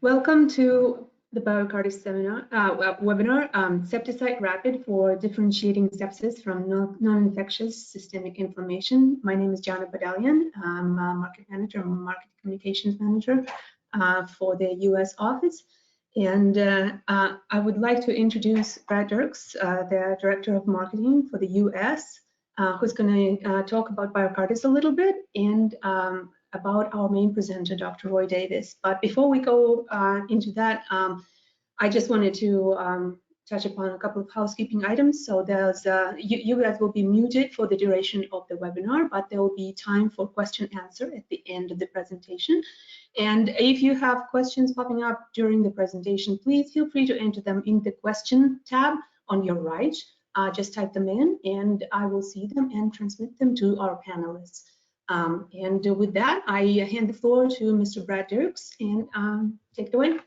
Welcome to the Biocartis webinar, SeptiCyte RAPID for differentiating sepsis from non-infectious systemic inflammation. My name is Jana Badalian. I'm a market manager, I'm a market communications manager for the US office. And I would like to introduce Brad Dirks, the Director of Marketing for the US, who's going to talk about Biocartis a little bit and about our main presenter, Dr. Roy Davis. But before we go into that, I just wanted to touch upon a couple of housekeeping items. So there's you guys will be muted for the duration of the webinar, but there will be time for question answer at the end of the presentation. And if you have questions popping up during the presentation, please feel free to enter them in the question tab on your right. Just type them in and I will see them and transmit them to our panelists. And with that, I hand the floor to Mr. Brad Dirks and take it away.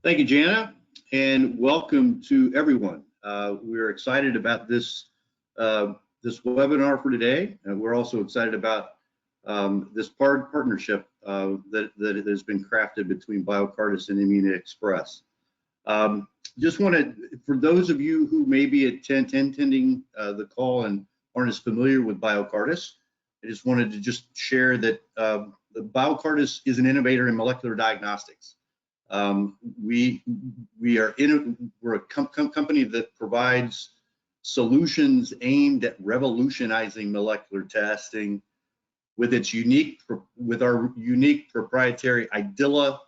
Thank you, Jana, and welcome to everyone. We're excited about this this webinar for today, and we're also excited about this partnership that has been crafted between Biocartis and Immunexpress. Just wanted, for those of you who may be attending the call and aren't as familiar with Biocartis, I just wanted to just share that the Biocartis is an innovator in molecular diagnostics. We're a company that provides solutions aimed at revolutionizing molecular testing with our unique proprietary IDILA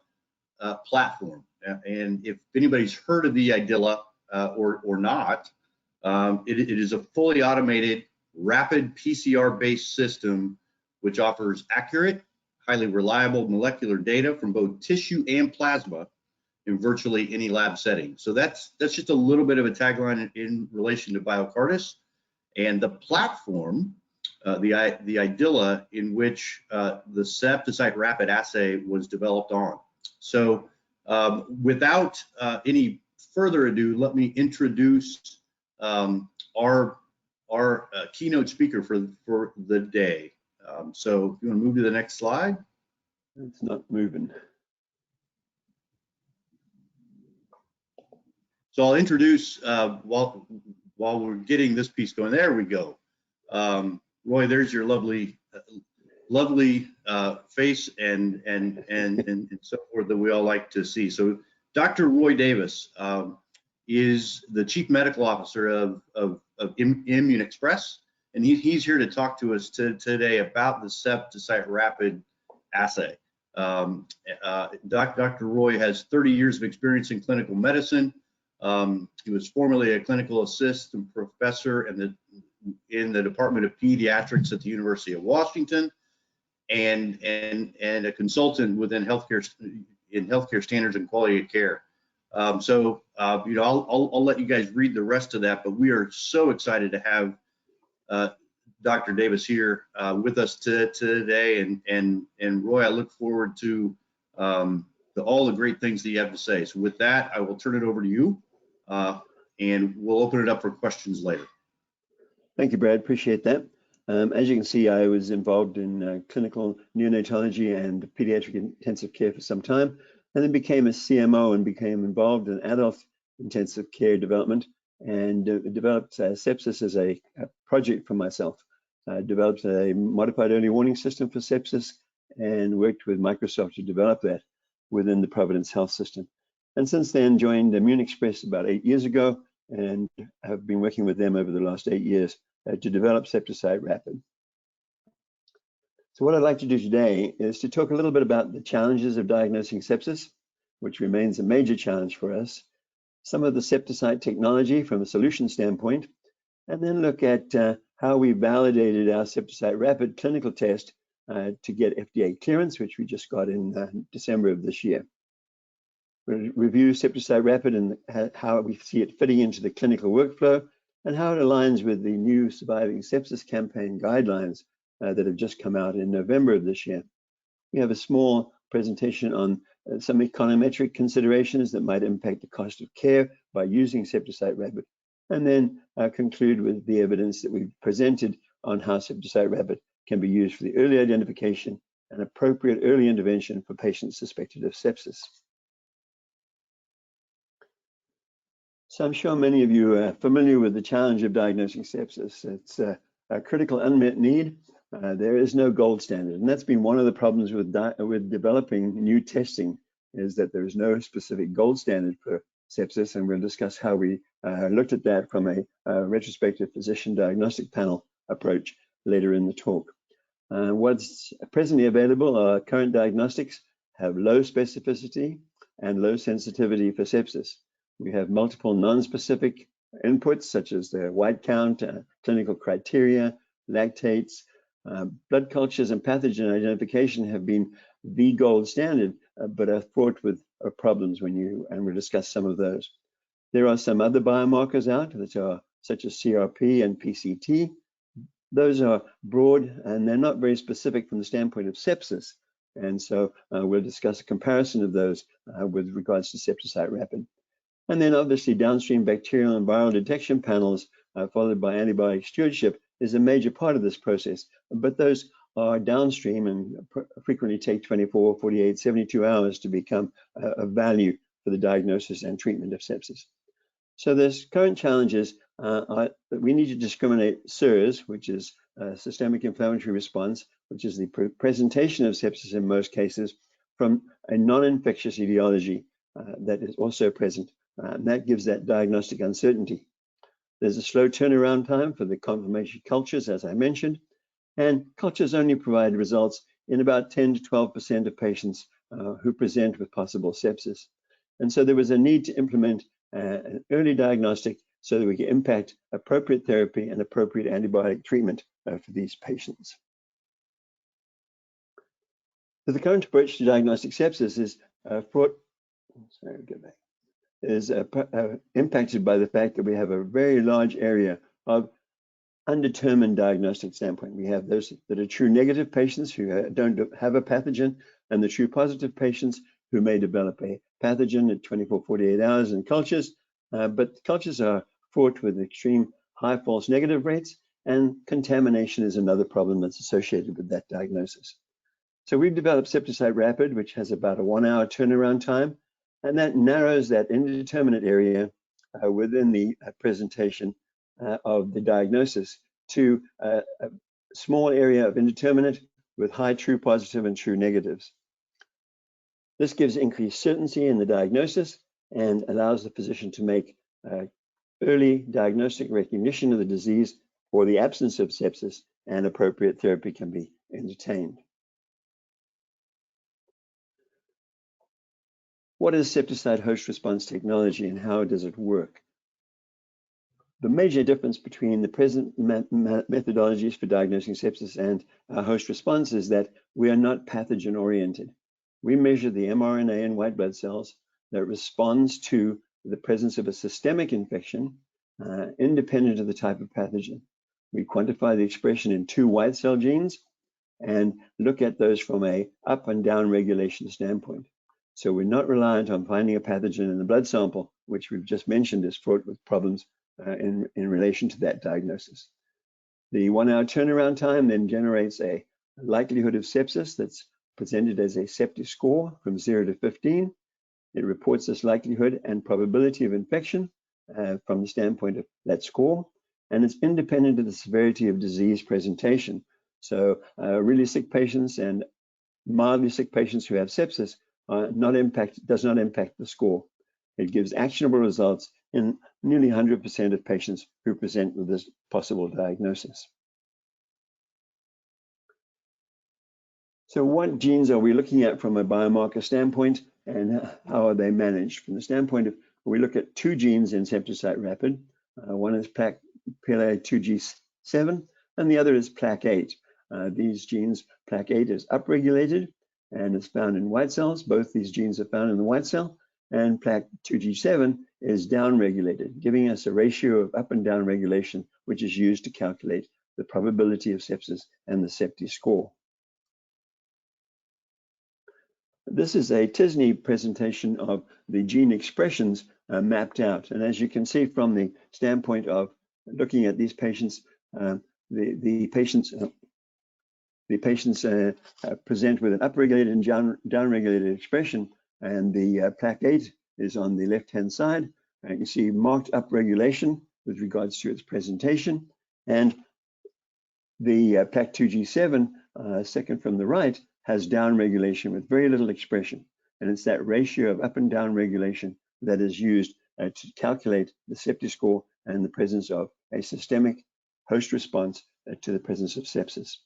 platform. And if anybody's heard of the IDILA or not, it is a fully automated rapid PCR-based system which offers accurate, highly reliable molecular data from both tissue and plasma in virtually any lab setting. So that's just a little bit of a tagline in relation to Biocartis and the platform, the IDILA, in which the SeptiCyte RAPID assay was developed on. So without any further ado, let me introduce our keynote speaker for the day. So if you want to move to the next slide. It's not moving. So I'll introduce while we're getting this piece going. There we go. Roy, there's your lovely face and so forth that we all like to see. So Dr. Roy Davis is the Chief Medical Officer of Immunexpress, and he's here to talk to us today about the SeptiCyte RAPID assay. Dr. Roy has 30 years of experience in clinical medicine. He was formerly a clinical assistant professor in the Department of Pediatrics at the University of Washington, and a consultant within healthcare standards and quality of care. So you know, I'll let you guys read the rest of that, but we are so excited to have Dr. Davis here with us today, and Roy, I look forward to all the great things that you have to say. So with that, I will turn it over to you, and we'll open it up for questions later. Thank you, Brad. Appreciate that. As you can see, I was involved in clinical neonatology and pediatric intensive care for some time, and then became a CMO and became involved in adult intensive care development, and developed sepsis as a project for myself. I developed a modified early warning system for sepsis and worked with Microsoft to develop that within the Providence Health System. And since then joined Immunexpress about 8 years ago, and have been working with them over the last 8 years to develop SeptiCyte RAPID. So what I'd like to do today is to talk a little bit about the challenges of diagnosing sepsis, which remains a major challenge for us, some of the SeptiCyte technology from a solution standpoint, and then look at how we validated our SeptiCyte RAPID clinical test to get FDA clearance, which we just got in December of this year. We'll review SeptiCyte RAPID and how we see it fitting into the clinical workflow, and how it aligns with the new Surviving Sepsis Campaign guidelines that have just come out in November of this year. We have a small presentation on some econometric considerations that might impact the cost of care by using SeptiCyte RAPID, and then conclude with the evidence that we've presented on how SeptiCyte RAPID can be used for the early identification and appropriate early intervention for patients suspected of sepsis. So I'm sure many of you are familiar with the challenge of diagnosing sepsis. It's a critical unmet need. There is no gold standard, and that's been one of the problems with developing new testing, is that there is no specific gold standard for sepsis, and we'll discuss how we looked at that from a retrospective physician diagnostic panel approach later in the talk. What's presently available are current diagnostics have low specificity and low sensitivity for sepsis. We have multiple non-specific inputs such as the white count, clinical criteria, lactates, blood cultures, and pathogen identification have been the gold standard, but are fraught with problems and we'll discuss some of those. There are some other biomarkers out that are such as CRP and PCT. Those are broad and they're not very specific from the standpoint of sepsis. And so we'll discuss a comparison of those with regards to SeptiCyte RAPID. And then obviously downstream bacterial and viral detection panels followed by antibiotic stewardship is a major part of this process, but those are downstream and frequently take 24, 48, 72 hours to become of value for the diagnosis and treatment of sepsis. So there's current challenges that we need to discriminate SIRS, which is systemic inflammatory response, which is the presentation of sepsis in most cases, from a non-infectious etiology that is also present. And that gives that diagnostic uncertainty. There's a slow turnaround time for the confirmation cultures, as I mentioned, and cultures only provide results in about 10 to 12% of patients who present with possible sepsis. And so there was a need to implement an early diagnostic so that we can impact appropriate therapy and appropriate antibiotic treatment for these patients. So the current approach to diagnostic sepsis is impacted by the fact that we have a very large area of undetermined diagnostic standpoint. We have those that are true negative patients who don't have a pathogen, and the true positive patients who may develop a pathogen at 24, 48 hours in cultures, but cultures are fraught with extreme high false negative rates, and contamination is another problem that's associated with that diagnosis. So we've developed SeptiCyte RAPID, which has about a 1-hour turnaround time, and that narrows that indeterminate area within the presentation of the diagnosis to a small area of indeterminate with high true positive and true negatives. This gives increased certainty in the diagnosis and allows the physician to make early diagnostic recognition of the disease or the absence of sepsis, and appropriate therapy can be entertained. What is SeptiCyte host response technology and how does it work? The major difference between the present methodologies for diagnosing sepsis and host response is that we are not pathogen oriented. We measure the mRNA in white blood cells that responds to the presence of a systemic infection independent of the type of pathogen. We quantify the expression in 2 white cell genes and look at those from a up and down regulation standpoint. So we're not reliant on finding a pathogen in the blood sample, which we've just mentioned is fraught with problems in relation to that diagnosis. The 1-hour turnaround time then generates a likelihood of sepsis that's presented as a septic score from 0 to 15. It reports this likelihood and probability of infection from the standpoint of that score, and it's independent of the severity of disease presentation. So really sick patients and mildly sick patients who have sepsis does not impact the score. It gives actionable results in nearly 100% of patients who present with this possible diagnosis. So what genes are we looking at from a biomarker standpoint, and how are they managed? From the standpoint of, we look at 2 genes in SeptiCyte RAPID. One is PLA2G7 and the other is PLAC8. These genes, PLAC8 is upregulated and is found in white cells. Both these genes are found in the white cell, and PLAC2G7 is downregulated, giving us a ratio of up and down regulation, which is used to calculate the probability of sepsis and the septic score. This is a TISNE presentation of the gene expressions mapped out. And as you can see from the standpoint of looking at these patients, the patients The patients present with an upregulated and downregulated expression, and the plaque 8 is on the left-hand side. You see marked upregulation with regards to its presentation, and the plaque 2G7, second from the right, has downregulation with very little expression, and it's that ratio of up and down regulation that is used to calculate the septic score and the presence of a systemic host response to the presence of sepsis.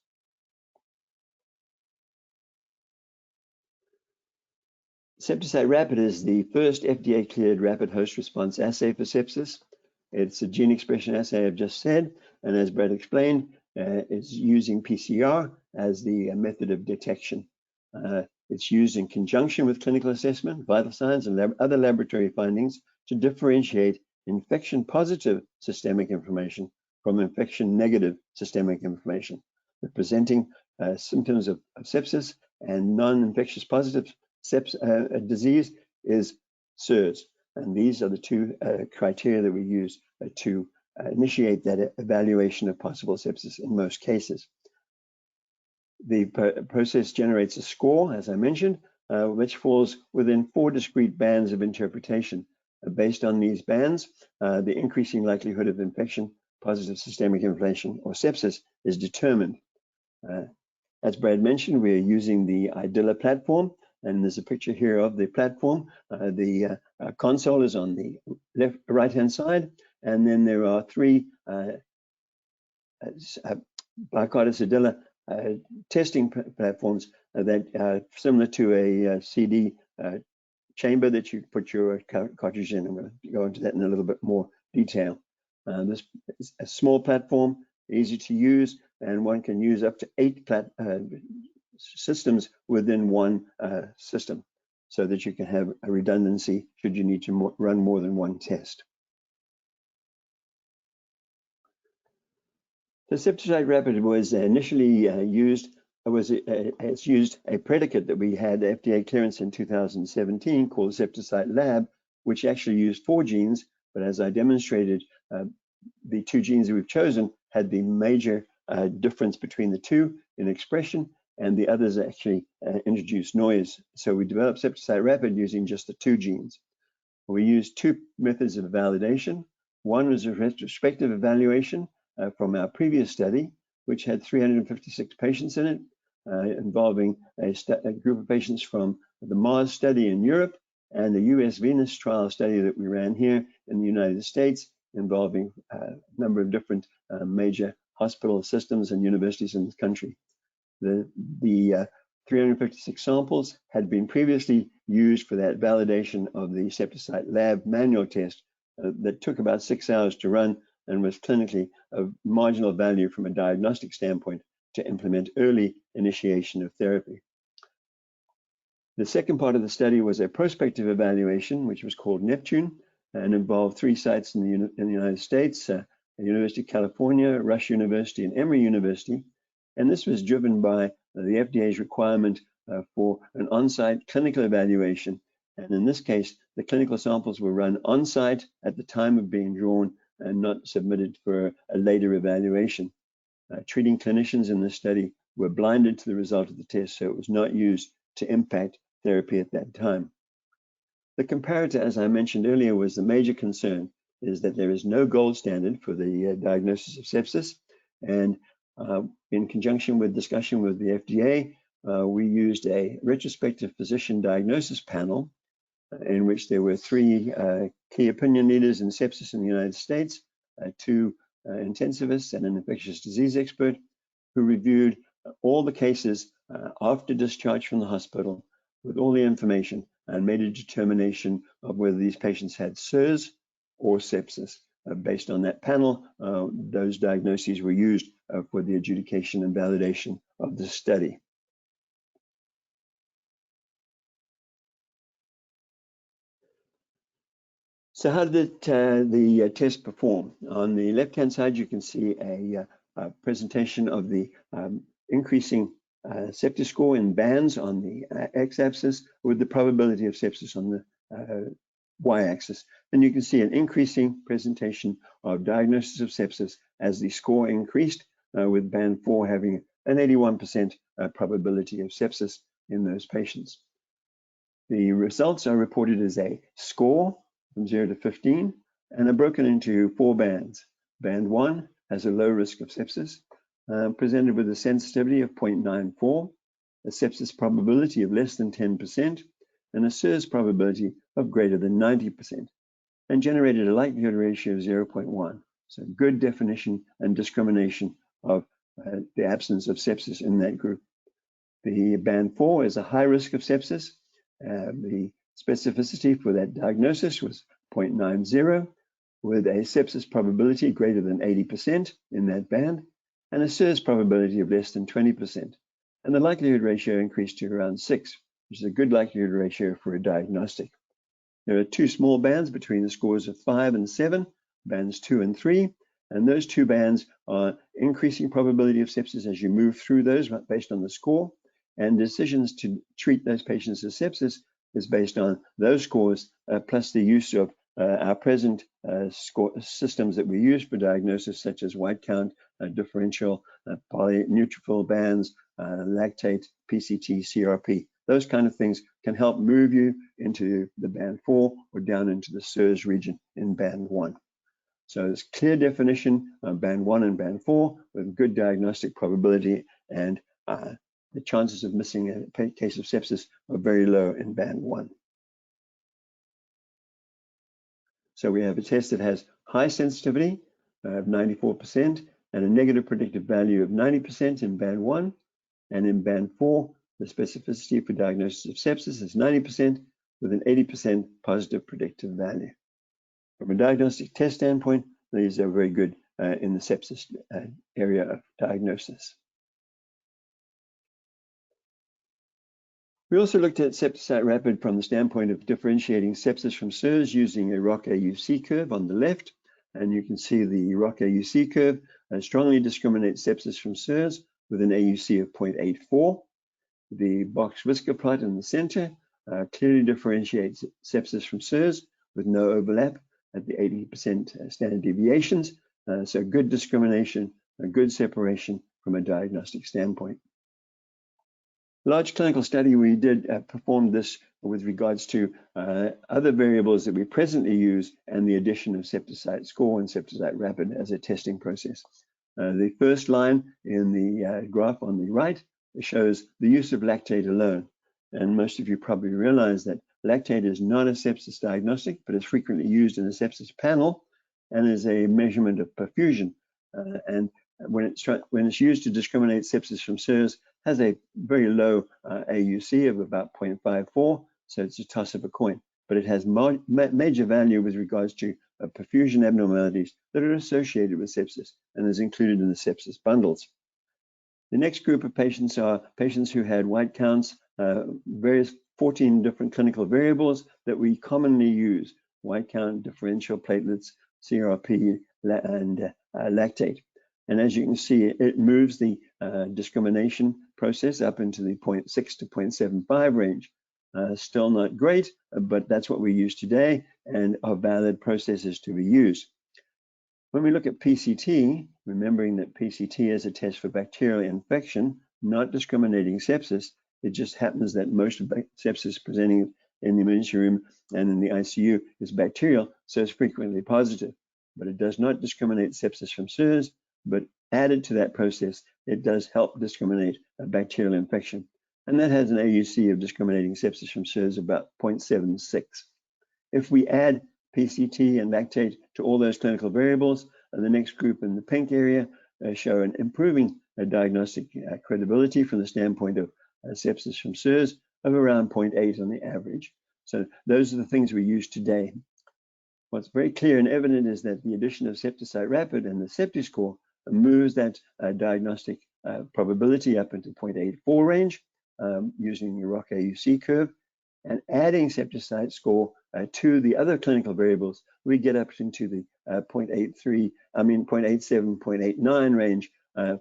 SeptiCyte RAPID is the first FDA-cleared rapid host response assay for sepsis. It's a gene expression assay I've just said, and as Brad explained, it's using PCR as the method of detection. It's used in conjunction with clinical assessment, vital signs, and other laboratory findings to differentiate infection-positive systemic inflammation from infection-negative systemic inflammation. The presenting symptoms of sepsis and non-infectious positive disease is SIRS, and these are the two criteria that we use to initiate that evaluation of possible sepsis in most cases. The process generates a score, as I mentioned, which falls within 4 discrete bands of interpretation. Based on these bands, the increasing likelihood of infection, positive systemic inflammation, or sepsis is determined. As Brad mentioned, we are using the IDILA platform, and there's a picture here of the platform. The console is on the right-hand side, and then there are 3 Biocartis IDILA testing platforms that are similar to a CD chamber that you put your cartridge in. I'm going to go into that in a little bit more detail. This is a small platform, easy to use, and one can use up to 8 systems within one system, so that you can have a redundancy should you need to run more than one test. The SeptiCyte RAPID was initially it's used a predicate that we had FDA clearance in 2017 called SeptiCyte Lab, which actually used 4 genes, but as I demonstrated, the 2 genes that we've chosen had the major difference between the 2 in expression, and the others actually introduced noise. So we developed SeptiCyte RAPID using just the 2 genes. We used 2 methods of validation. One was a retrospective evaluation from our previous study, which had 356 patients in it, involving a group of patients from the Mars study in Europe and the US Venus trial study that we ran here in the United States, involving a number of different major hospital systems and universities in the country. The 356 samples had been previously used for that validation of the SeptiCyte Lab manual test that took about 6 hours to run and was clinically of marginal value from a diagnostic standpoint to implement early initiation of therapy. The second part of the study was a prospective evaluation, which was called Neptune, and involved 3 sites in the United States, the University of California, Rush University, and Emory University. And this was driven by the FDA's requirement for an on-site clinical evaluation. And in this case, the clinical samples were run on-site at the time of being drawn and not submitted for a later evaluation. Treating clinicians in this study were blinded to the result of the test, so it was not used to impact therapy at that time. The comparator, as I mentioned earlier, was the major concern, is that there is no gold standard for the diagnosis of sepsis. And in conjunction with discussion with the FDA, we used a retrospective physician diagnosis panel in which there were 3 key opinion leaders in sepsis in the United States, 2 intensivists and an infectious disease expert, who reviewed all the cases after discharge from the hospital with all the information and made a determination of whether these patients had SIRS or sepsis. Based on that panel, those diagnoses were used for the adjudication and validation of the study. So how did the test perform? On the left-hand side, you can see a presentation of the increasing sepsis score in bands on the x-axis with the probability of sepsis on the y-axis. And you can see an increasing presentation of diagnosis of sepsis as the score increased, with band 4 having an 81% probability of sepsis in those patients. The results are reported as a score from 0 to 15 and are broken into 4 bands. Band 1 has a low risk of sepsis, presented with a sensitivity of 0.94, a sepsis probability of less than 10%, and a SIRS probability of greater than 90%, and generated a likelihood ratio of 0.1. So good definition and discrimination of the absence of sepsis in that group. The band 4 is a high risk of sepsis. The specificity for that diagnosis was 0.90, with a sepsis probability greater than 80% in that band, and a SIRS probability of less than 20%. And the likelihood ratio increased to around 6, which is a good likelihood ratio for a diagnostic. There are 2 small bands between the scores of 5 and 7, bands 2 and 3, and those 2 bands are increasing probability of sepsis as you move through those based on the score, and decisions to treat those patients as sepsis is based on those scores plus the use of our present score systems that we use for diagnosis, such as white count, differential, polyneutrophil bands, lactate, PCT, CRP. Those kind of things can help move you into the band 4 or down into the SIRS region in band 1. So there's clear definition of band 1 and band 4 with good diagnostic probability, and the chances of missing a case of sepsis are very low in band 1. So we have a test that has high sensitivity of 94% and a negative predictive value of 90% in band 1. And in band 4, the specificity for diagnosis of sepsis is 90% with an 80% positive predictive value. From a diagnostic test standpoint, these are very good in the sepsis area of diagnosis. We also looked at SeptiCyte RAPID from the standpoint of differentiating sepsis from SIRS using a ROC AUC curve on the left. And you can see the ROC AUC curve strongly discriminates sepsis from SIRS with an AUC of 0.84. The box whisker plot in the center clearly differentiates sepsis from SIRS with no overlap at the 80% standard deviations. So good discrimination, a good separation from a diagnostic standpoint. Large clinical study we did performed this with regards to other variables that we presently use and the addition of SeptiCyte score and SeptiCyte RAPID as a testing process. The first line in the graph on the right shows the use of lactate alone. And most of you probably realize that lactate is not a sepsis diagnostic, but is frequently used in a sepsis panel and is a measurement of perfusion. And when it's used to discriminate sepsis from SIRS, has a very low AUC of about 0.54, so it's a toss of a coin. But it has major value with regards to perfusion abnormalities that are associated with sepsis and is included in the sepsis bundles. The next group of patients are patients who had white counts, various 14 different clinical variables that we commonly use: white count, differential platelets, CRP, and lactate. And as you can see, it moves the discrimination process up into the 0.6 to 0.75 range. Still not great, but that's what we use today and are valid processes to be used. When we look at PCT, remembering that PCT is a test for bacterial infection, not discriminating sepsis, it just happens that most of sepsis presenting in the emergency room and in the ICU is bacterial, so it's frequently positive. But it does not discriminate sepsis from SIRS, but added to that process, it does help discriminate a bacterial infection. And that has an AUC of discriminating sepsis from SIRS about 0.76. If we add PCT and lactate to all those clinical variables, the next group in the pink area show an improving diagnostic credibility from the standpoint of sepsis from SIRS of around 0.8 on the average. So those are the things we use today. What's very clear and evident is that the addition of SeptiCyte RAPID and the SeptiScore moves that diagnostic probability up into 0.84 range using the ROC AUC curve, and adding SeptiCyte score to the other clinical variables, we get up into the 0.87, 0.89 range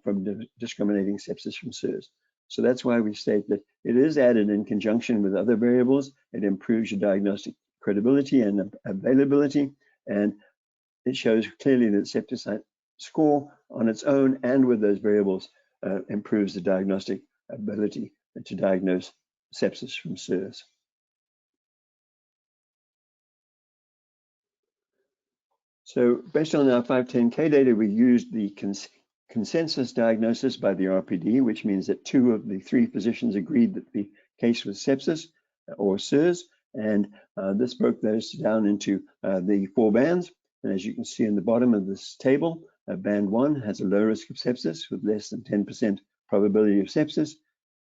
from discriminating sepsis from SIRS. So that's why we state that it is added in conjunction with other variables. It improves your diagnostic credibility and availability, and it shows clearly that SeptiCyte score on its own and with those variables improves the diagnostic ability to diagnose sepsis from SIRS. So based on our 510K data, we used the consensus diagnosis by the RPD, which means that 2 of the 3 physicians agreed that the case was sepsis or SIRS, and this broke those down into the 4 bands. And as you can see in the bottom of this table, band 1 has a low risk of sepsis with less than 10% probability of sepsis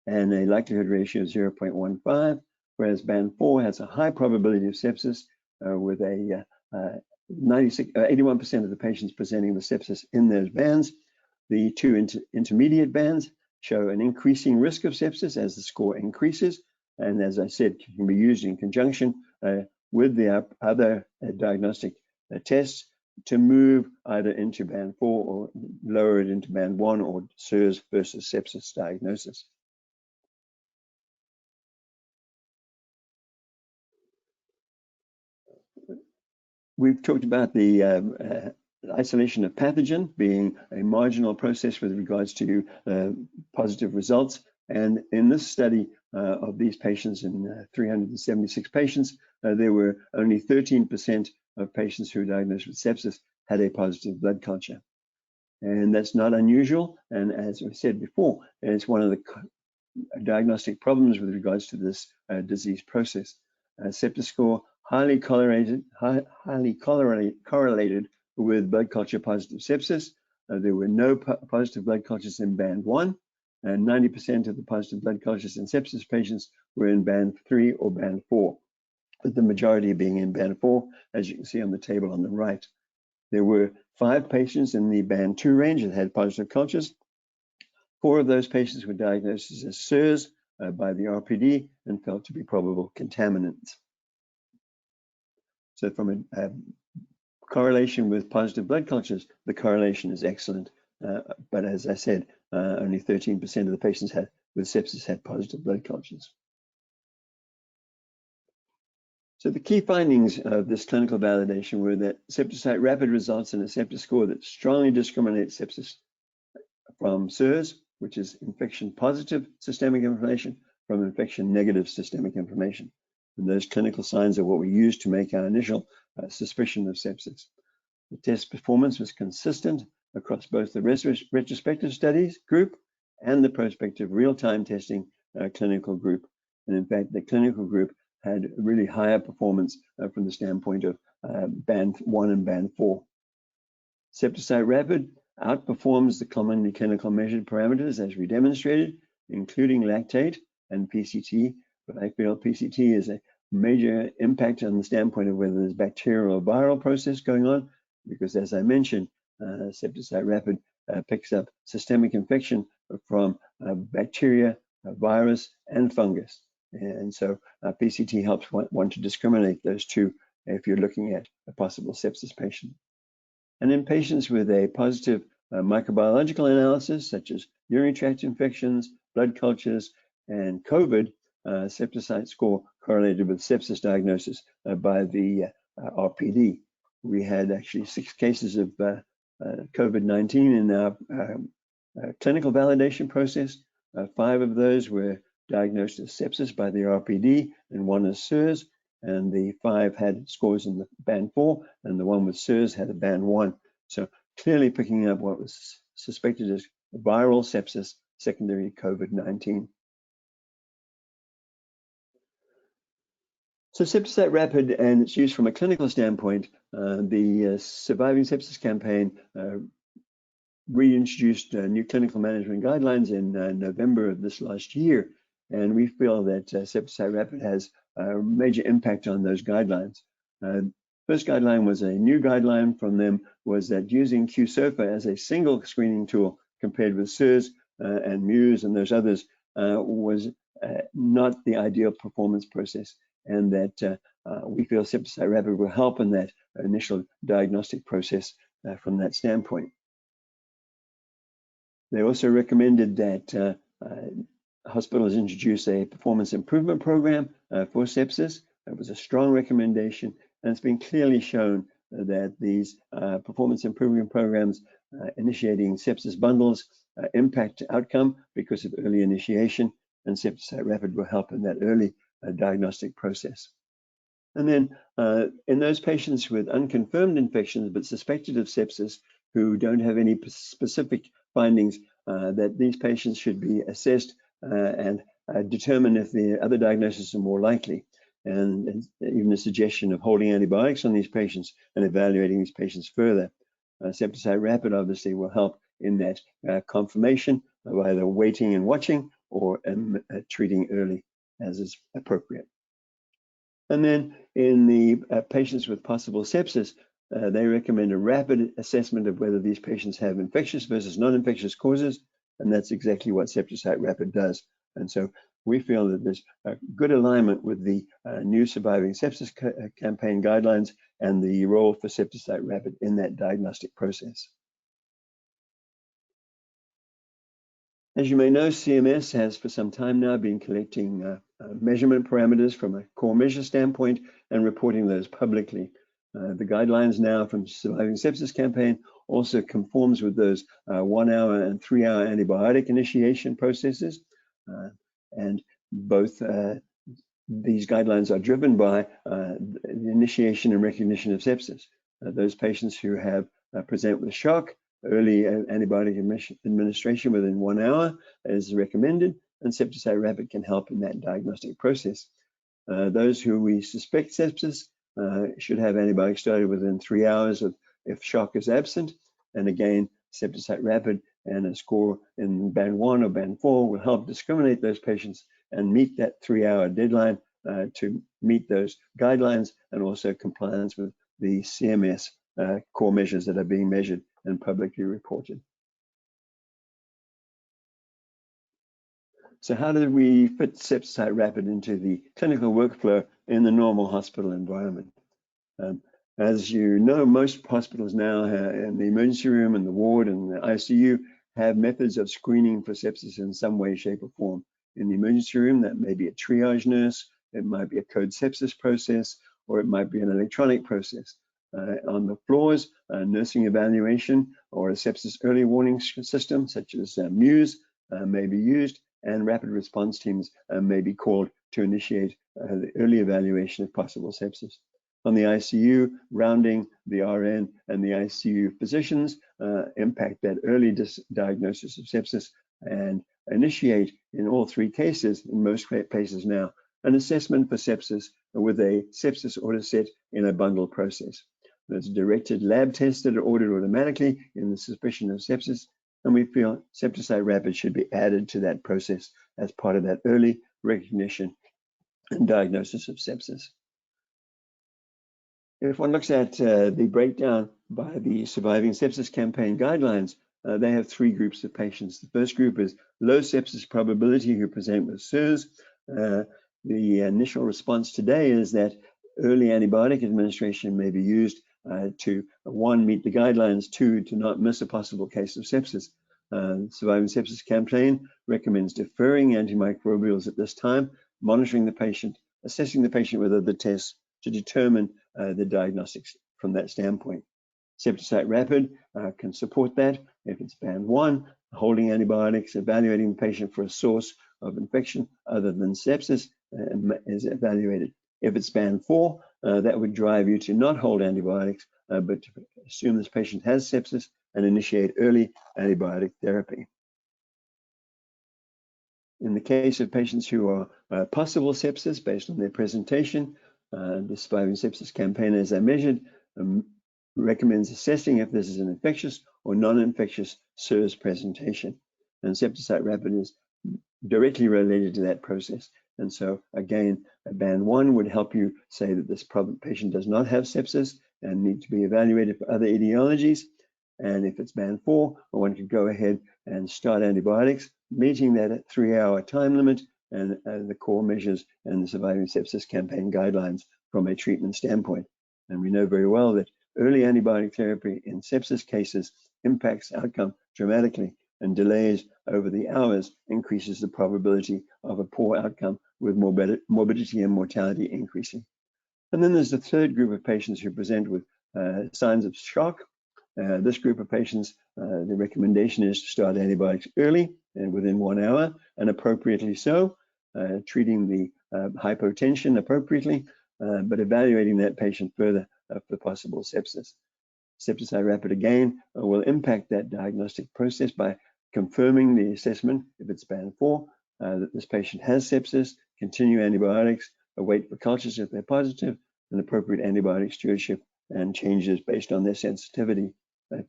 and a likelihood ratio of 0.15, whereas band 4 has a high probability of sepsis with a 81% of the patients presenting with sepsis in those bands. The 2 intermediate bands show an increasing risk of sepsis as the score increases, and as I said, can be used in conjunction with the other diagnostic tests to move either into band 4 or lower it into band 1 or SIRS versus sepsis diagnosis. We've talked about the isolation of pathogen being a marginal process with regards to positive results. And in this study of these patients, in 376 patients, there were only 13% of patients who were diagnosed with sepsis had a positive blood culture. And that's not unusual. And as we said before, it's one of the diagnostic problems with regards to this disease process. Sepsis score highly correlated with blood culture positive sepsis. There were no positive blood cultures in band 1, and 90% of the positive blood cultures in sepsis patients were in band 3 or band 4, with the majority being in band 4, as you can see on the table on the right. There were 5 patients in the band 2 range that had positive cultures. 4 of those patients were diagnosed as SIRS by the RPD and felt to be probable contaminants. So from a correlation with positive blood cultures, the correlation is excellent. But as I said, only 13% of the patients with sepsis had positive blood cultures. So the key findings of this clinical validation were that SeptiCyte RAPID results in a sepsis score that strongly discriminates sepsis from SIRS, which is infection-positive systemic inflammation, from infection-negative systemic inflammation. And those clinical signs are what we use to make our initial suspicion of sepsis. The test performance was consistent across both the retrospective studies group and the prospective real-time testing clinical group. And in fact, the clinical group had really higher performance from the standpoint of band 1 and band 4. SeptiCyte RAPID outperforms the commonly clinical measured parameters as we demonstrated, including lactate and PCT. But I feel PCT is a major impact on the standpoint of whether there's bacterial or viral process going on, because as I mentioned, SeptiCyte RAPID picks up systemic infection from bacteria, virus, and fungus. And so PCT helps one to discriminate those two if you're looking at a possible sepsis patient. And in patients with a positive microbiological analysis, such as urinary tract infections, blood cultures, and COVID, SeptiCyte score correlated with sepsis diagnosis by the RPD. We had actually 6 cases of COVID-19 in our clinical validation process. 5 of those were diagnosed as sepsis by the RPD and 1 as SIRS, and the 5 had scores in the band 4, and the 1 with SIRS had a band 1. So clearly picking up what was suspected as viral sepsis secondary to COVID-19. So SeptiCyte RAPID and its use from a clinical standpoint, the Surviving Sepsis Campaign reintroduced new clinical management guidelines in November of this last year. And we feel that SeptiCyte RAPID has a major impact on those guidelines. First guideline was a new guideline from them, was that using QSOFA as a single screening tool compared with SIRS and Muse and those others was not the ideal performance process, and that we feel SeptiCyte RAPID will help in that initial diagnostic process from that standpoint. They also recommended that hospitals introduce a performance improvement program for sepsis. That was a strong recommendation, and it's been clearly shown that these performance improvement programs initiating sepsis bundles impact outcome because of early initiation, and SeptiCyte RAPID will help in that early diagnostic process. And then in those patients with unconfirmed infections but suspected of sepsis who don't have any specific findings, that these patients should be assessed and determine if the other diagnoses are more likely. And even a suggestion of holding antibiotics on these patients and evaluating these patients further. SeptiCyte RAPID obviously will help in that confirmation of either waiting and watching or treating early as is appropriate. And then in the patients with possible sepsis, they recommend a rapid assessment of whether these patients have infectious versus non-infectious causes, and that's exactly what SeptiCyte RAPID does. And so we feel that there's a good alignment with the new Surviving Sepsis Campaign guidelines and the role for SeptiCyte RAPID in that diagnostic process. As you may know, CMS has for some time now been collecting measurement parameters from a core measure standpoint and reporting those publicly. The guidelines now from Surviving Sepsis Campaign also conforms with those 1 hour and 3 hour antibiotic initiation processes. And both these guidelines are driven by the initiation and recognition of sepsis. Those patients who have present with shock, early antibiotic administration within 1 hour is recommended, and SeptiCyte RAPID can help in that diagnostic process. Those who we suspect sepsis should have antibiotics started within 3 hours if shock is absent. And again, SeptiCyte RAPID and a score in band 1 or band 4 will help discriminate those patients and meet that 3 hour deadline to meet those guidelines and also compliance with the CMS core measures that are being measured and publicly reported. So how do we fit SeptiCyte RAPID into the clinical workflow in the normal hospital environment? As you know, most hospitals now in the emergency room and the ward and the ICU have methods of screening for sepsis in some way, shape or form. In the emergency room, that may be a triage nurse, it might be a code sepsis process, or it might be an electronic process. On the floors, nursing evaluation or a sepsis early warning system such as Muse may be used, and rapid response teams may be called to initiate the early evaluation of possible sepsis. On the ICU, rounding the RN and the ICU physicians impact that early diagnosis of sepsis and initiate in all 3 cases, in most places now, an assessment for sepsis with a sepsis order set in a bundle process. There's directed lab tests that are ordered automatically in the suspicion of sepsis, and we feel SeptiCyte RAPID should be added to that process as part of that early recognition and diagnosis of sepsis. If one looks at the breakdown by the Surviving Sepsis Campaign guidelines, they have 3 groups of patients. The first group is low sepsis probability who present with SIRS. The initial response today is that early antibiotic administration may be used to 1, meet the guidelines, 2, to not miss a possible case of sepsis. Surviving Sepsis Campaign recommends deferring antimicrobials at this time, monitoring the patient, assessing the patient with other tests to determine the diagnostics from that standpoint. SeptiCyte RAPID can support that. If it's band 1, holding antibiotics, evaluating the patient for a source of infection other than sepsis is evaluated. If it's band 4, that would drive you to not hold antibiotics, but to assume this patient has sepsis and initiate early antibiotic therapy. In the case of patients who are possible sepsis based on their presentation, the Surviving Sepsis Campaign, as I measured, recommends assessing if this is an infectious or non-infectious SIRS presentation. And SeptiCyte RAPID is directly related to that process. And so again, a band 1 would help you say that this patient does not have sepsis and need to be evaluated for other etiologies. And if it's band 4, one could go ahead and start antibiotics, meeting that 3 hour time limit and the core measures and the Surviving Sepsis Campaign guidelines from a treatment standpoint. And we know very well that early antibiotic therapy in sepsis cases impacts outcome dramatically, and delays over the hours increases the probability of a poor outcome, with morbidity and mortality increasing. And then there's the third group of patients who present with signs of shock This group of patients, the recommendation is to start antibiotics early and within 1 hour, and appropriately so, treating the hypotension appropriately, but evaluating that patient further for possible sepsis. SeptiCyte RAPID again will impact that diagnostic process by confirming the assessment, if it's band 4, that this patient has sepsis, continue antibiotics, await for cultures if they're positive, and appropriate antibiotic stewardship and changes based on their sensitivity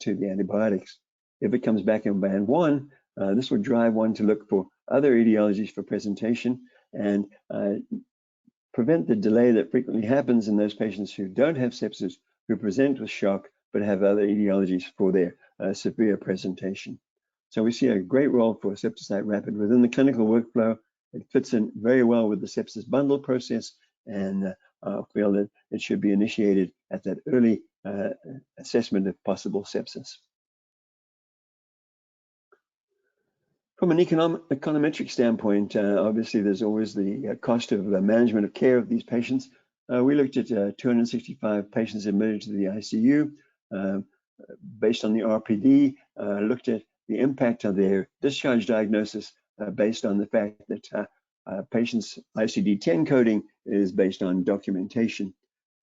to the antibiotics. If it comes back in band 1, this would drive one to look for other etiologies for presentation and prevent the delay that frequently happens in those patients who don't have sepsis, who present with shock, but have other etiologies for their severe presentation. So we see a great role for SeptiCyte RAPID within the clinical workflow. It fits in very well with the sepsis bundle process, and feel that it should be initiated at that early assessment of possible sepsis. From an econometric standpoint, obviously there's always the cost of management of care of these patients. We looked at 265 patients admitted to the ICU based on the RPD, looked at the impact of their discharge diagnosis based on the fact that patients' ICD-10 coding is based on documentation.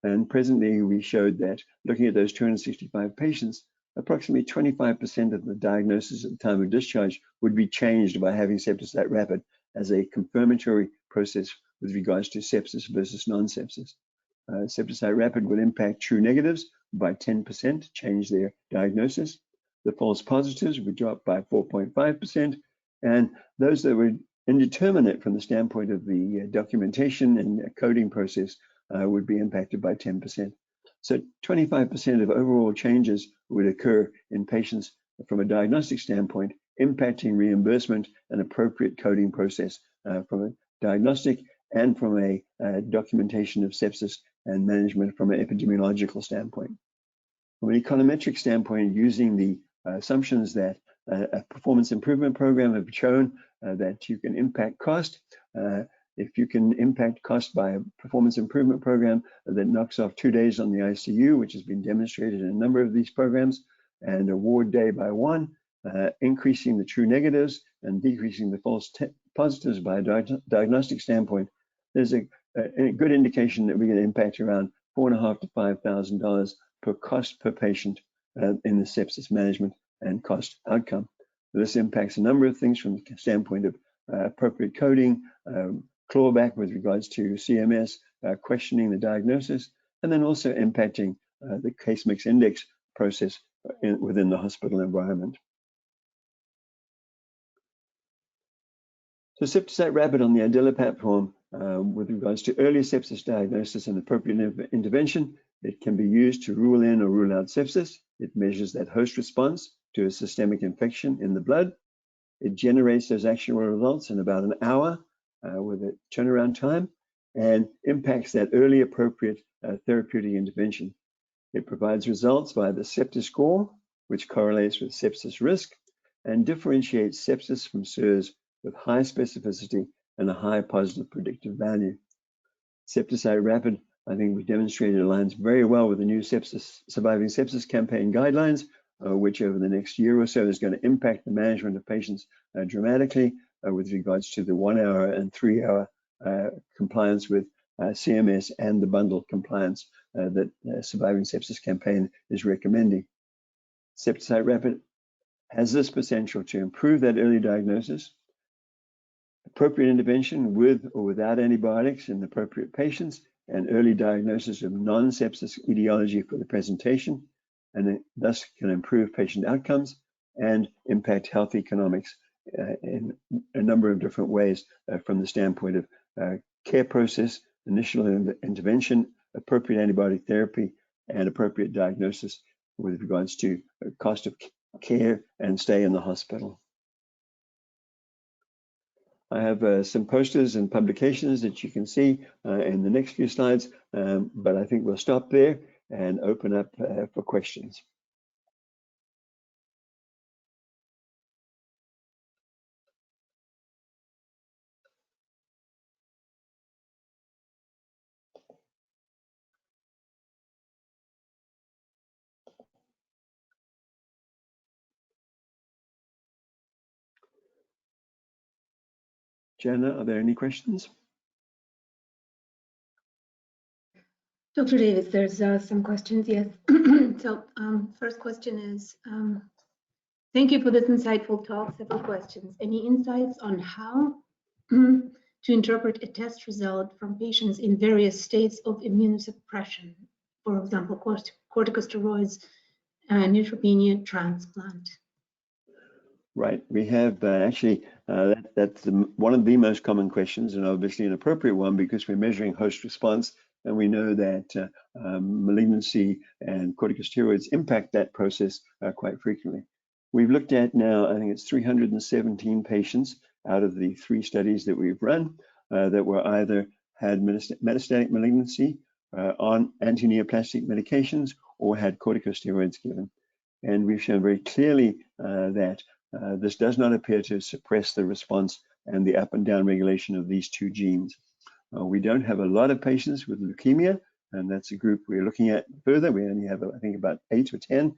And presently we showed that looking at those 265 patients, approximately 25% of the diagnosis at the time of discharge would be changed by having SeptiCyte RAPID as a confirmatory process with regards to sepsis versus non-sepsis. SeptiCyte RAPID would impact true negatives by 10%, change their diagnosis. The false positives would drop by 4.5%, and those that were indeterminate from the standpoint of the documentation and coding process would be impacted by 10%. So 25% of overall changes would occur in patients from a diagnostic standpoint, impacting reimbursement and appropriate coding process from a diagnostic and from a documentation of sepsis and management from an epidemiological standpoint. From an econometric standpoint, using the assumptions that a performance improvement program have shown that you can impact cost. If you can impact cost by a performance improvement program that knocks off 2 days on the ICU, which has been demonstrated in a number of these programs, and a ward day by 1, increasing the true negatives and decreasing the false positives by a diagnostic standpoint, there's a good indication that we can impact around $4,500 to $5,000 per cost per patient in the sepsis management and cost outcome. This impacts a number of things from the standpoint of appropriate coding, clawback with regards to CMS, questioning the diagnosis, and then also impacting the case mix index process within the hospital environment. So SeptiCyte RAPID on the IDELA platform with regards to early sepsis diagnosis and appropriate intervention, it can be used to rule in or rule out sepsis. It measures that host response to a systemic infection in the blood. It generates those actionable results in about an hour with a turnaround time, and impacts that early appropriate therapeutic intervention. It provides results via the sepsis score, which correlates with sepsis risk, and differentiates sepsis from SIRS with high specificity and a high positive predictive value. SeptiCyte RAPID, I think we demonstrated, aligns very well with the new Surviving Sepsis Campaign guidelines, which over the next year or so is going to impact the management of patients dramatically with regards to the 1 hour and 3 hour compliance with CMS and the bundle compliance that Surviving Sepsis Campaign is recommending. SeptiCyte RAPID has this potential to improve that early diagnosis, appropriate intervention with or without antibiotics in appropriate patients, and early diagnosis of non-sepsis etiology for the presentation, and it thus can improve patient outcomes and impact health economics in a number of different ways from the standpoint of care process, initial intervention, appropriate antibiotic therapy, and appropriate diagnosis with regards to cost of care and stay in the hospital. I have some posters and publications that you can see in the next few slides, but I think we'll stop there and open up for questions. Jana, are there any questions? Dr. Davis, there's some questions, yes. So first question is, thank you for this insightful talk. Several questions. Any insights on how to interpret a test result from patients in various states of immunosuppression? For example, corticosteroids, neutropenia, transplant. Right, we have actually, that's one of the most common questions, and obviously an appropriate one because we're measuring host response, and we know that malignancy and corticosteroids impact that process quite frequently. We've looked at now, I think it's 317 patients out of the 3 studies that we've run that were either had metastatic malignancy on anti-neoplastic medications or had corticosteroids given. And we've shown very clearly that this does not appear to suppress the response and the up and down regulation of these 2 genes. We don't have a lot of patients with leukemia, and that's a group we're looking at further. We only have, I think, about 8 or 10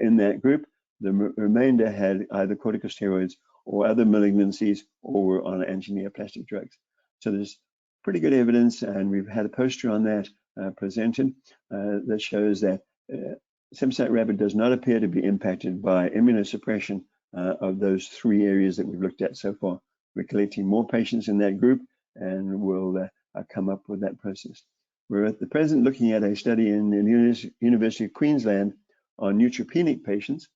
in that group. The remainder had either corticosteroids or other malignancies or were on anti-neoplastic drugs. So there's pretty good evidence, and we've had a poster on that presented that shows that SeptiCyte RAPID does not appear to be impacted by immunosuppression of those 3 areas that we've looked at so far. We're collecting more patients in that group, and we'll come up with that process. We're at the present looking at a study in the University of Queensland on neutropenic patients.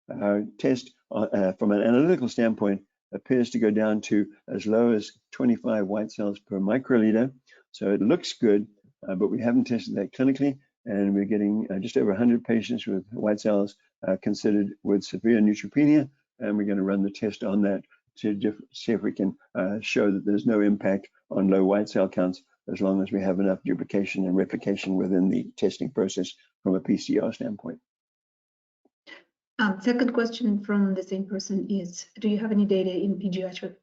Our test from an analytical standpoint appears to go down to as low as 25 white cells per microliter. So it looks good, but we haven't tested that clinically, and we're getting just over 100 patients with white cells considered with severe neutropenia, and we're going to run the test on that to see if we can show that there's no impact on low white cell counts as long as we have enough duplication and replication within the testing process from a PCR standpoint. Second question from the same person is, do you have any data in pediatric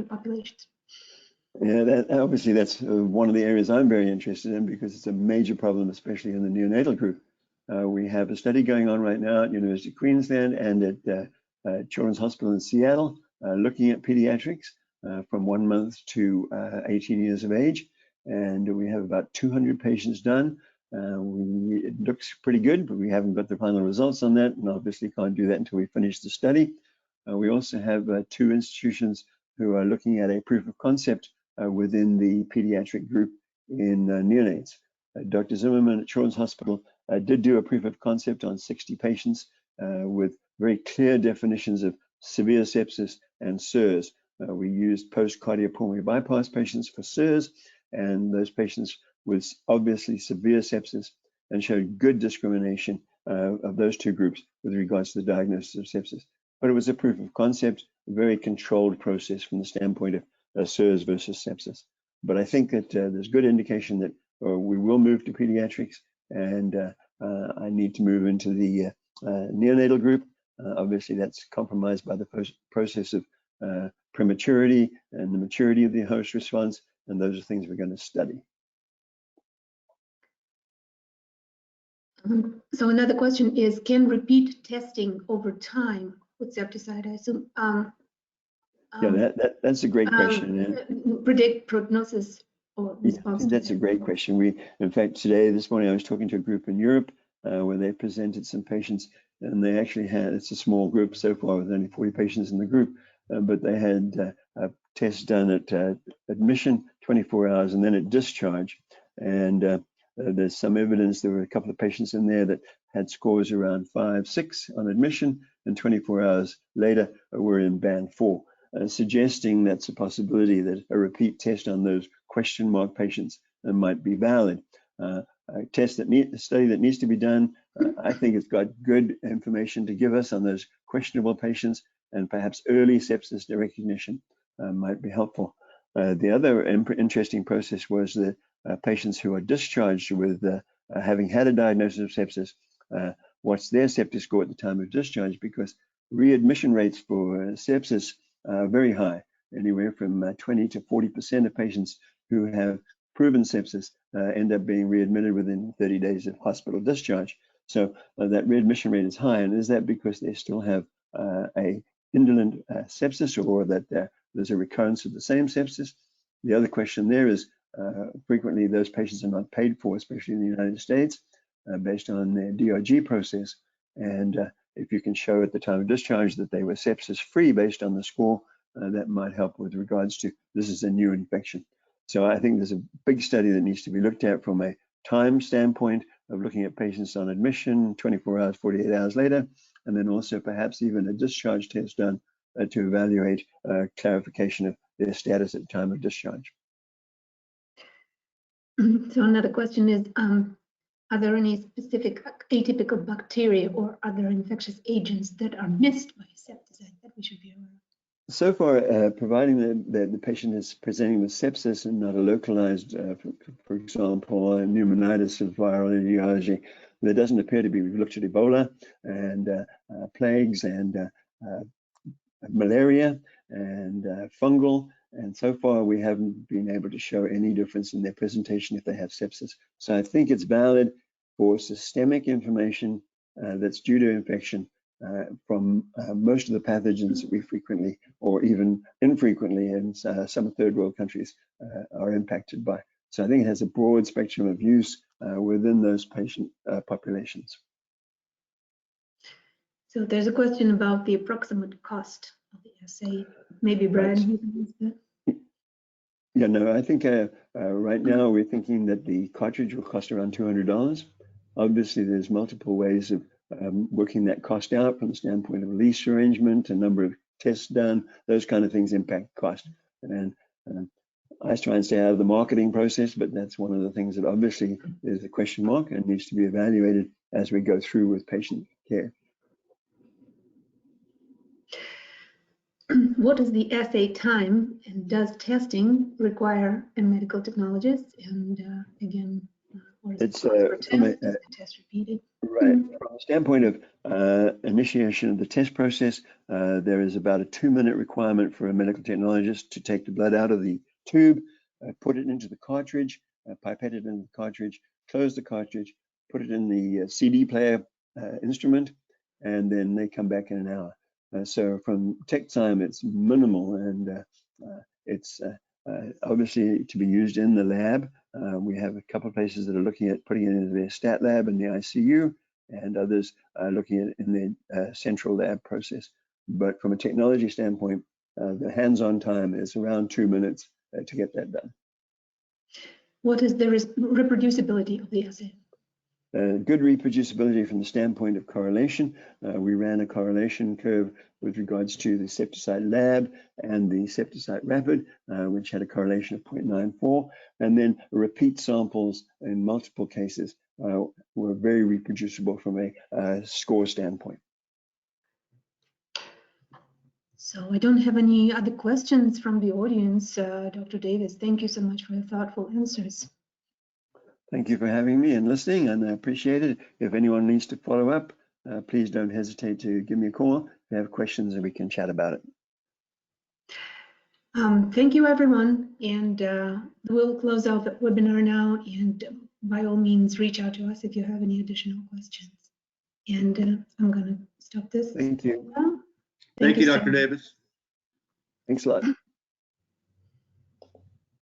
populations? Yeah, obviously that's one of the areas I'm very interested in because it's a major problem, especially in the neonatal group. We have a study going on right now at University of Queensland and at Children's Hospital in Seattle, looking at pediatrics from 1 month to 18 years of age. And we have about 200 patients done. It looks pretty good, but we haven't got the final results on that, and obviously can't do that until we finish the study. We also have 2 institutions who are looking at a proof of concept within the pediatric group in neonates. Dr. Zimmerman at Children's Hospital did do a proof of concept on 60 patients with very clear definitions of severe sepsis and SIRS. We used post-cardiopulmonary bypass patients for SIRS, and those patients with obviously severe sepsis, and showed good discrimination of those 2 groups with regards to the diagnosis of sepsis. But it was a proof of concept, a very controlled process from the standpoint of SIRS versus sepsis. But I think that there's good indication that we will move to pediatrics, and I need to move into the neonatal group. Obviously, that's compromised by the process of prematurity and the maturity of the host response, and those are things we're going to study. So another question is, can repeat testing over time with SeptiCyte, I assume, yeah, that's a great question. Predict prognosis or response? Yeah, that's a great question. In fact, this morning I was talking to a group in Europe where they presented some patients, and they actually had, it's a small group so far with only 40 patients in the group, but they had a test done at admission, 24 hours, and then at discharge. And there's some evidence, there were a couple of patients in there that had scores around 5, 6 on admission, and 24 hours later were in band 4, suggesting that's a possibility that a repeat test on those question mark patients might be valid. A study that needs to be done, I think it's got good information to give us on those questionable patients, and perhaps early sepsis recognition might be helpful. The other interesting process was the patients who are discharged with having had a diagnosis of sepsis, what's their sepsis score at the time of discharge, because readmission rates for sepsis are very high, anywhere from 20 to 40% of patients who have proven sepsis end up being readmitted within 30 days of hospital discharge. So that readmission rate is high, and is that because they still have a indolent sepsis, or that there's a recurrence of the same sepsis. The other question there is frequently those patients are not paid for, especially in the United States, based on their DRG process. And if you can show at the time of discharge that they were sepsis-free based on the score, that might help with regards to this is a new infection. So I think there's a big study that needs to be looked at from a time standpoint of looking at patients on admission 24 hours, 48 hours later, and then also perhaps even a discharge test done to evaluate clarification of their status at the time of discharge. So another question is, are there any specific atypical bacteria or other infectious agents that are missed by SeptiCyte that we should be aware of? So far, providing that the patient is presenting with sepsis and not a localized, for example, pneumonitis of viral etiology, there doesn't appear to be. We've looked at Ebola and plagues and malaria and fungal, and so far we haven't been able to show any difference in their presentation if they have sepsis. So I think it's valid for systemic inflammation that's due to infection from most of the pathogens that we frequently or even infrequently in some third world countries are impacted by. So I think it has a broad spectrum of use within those patient populations. So there's a question about the approximate cost of the assay. Maybe Brad, you can answer that. Yeah, no, I think right now we're thinking that the cartridge will cost around $200. Obviously, there's multiple ways of working that cost out from the standpoint of lease arrangement, a number of tests done, those kind of things impact cost. And I try and stay out of the marketing process, but that's one of the things that obviously is a question mark and needs to be evaluated as we go through with patient care. What is the assay time, and does testing require a medical technologist? And again, what is it's the test repeated? Right. From the standpoint of initiation of the test process, there is about a 2-minute requirement for a medical technologist to take the blood out of the tube, put it into the cartridge, pipette it in the cartridge, close the cartridge, put it in the CD player instrument, and then they come back in an hour. So from tech time, it's minimal, and it's obviously to be used in the lab. We have a couple of places that are looking at putting it into their stat lab in the ICU, and others are looking at it in the central lab process. But from a technology standpoint, the hands-on time is around 2 minutes to get that done. What is the reproducibility of the assay? Good reproducibility from the standpoint of correlation. We ran a correlation curve with regards to the SeptiCyte Lab and the SeptiCyte RAPID, which had a correlation of 0.94, and then repeat samples in multiple cases were very reproducible from a score standpoint. So I don't have any other questions from the audience. Dr. Davis, thank you so much for your thoughtful answers. Thank you for having me and listening, and I appreciate it. If anyone needs to follow up, please don't hesitate to give me a call if you have questions and we can chat about it. Thank you, everyone, and we'll close out the webinar now, and by all means, reach out to us if you have any additional questions. And I'm going to stop this. Thank you. Now. Thank you, Dr. Davis. Thanks a lot.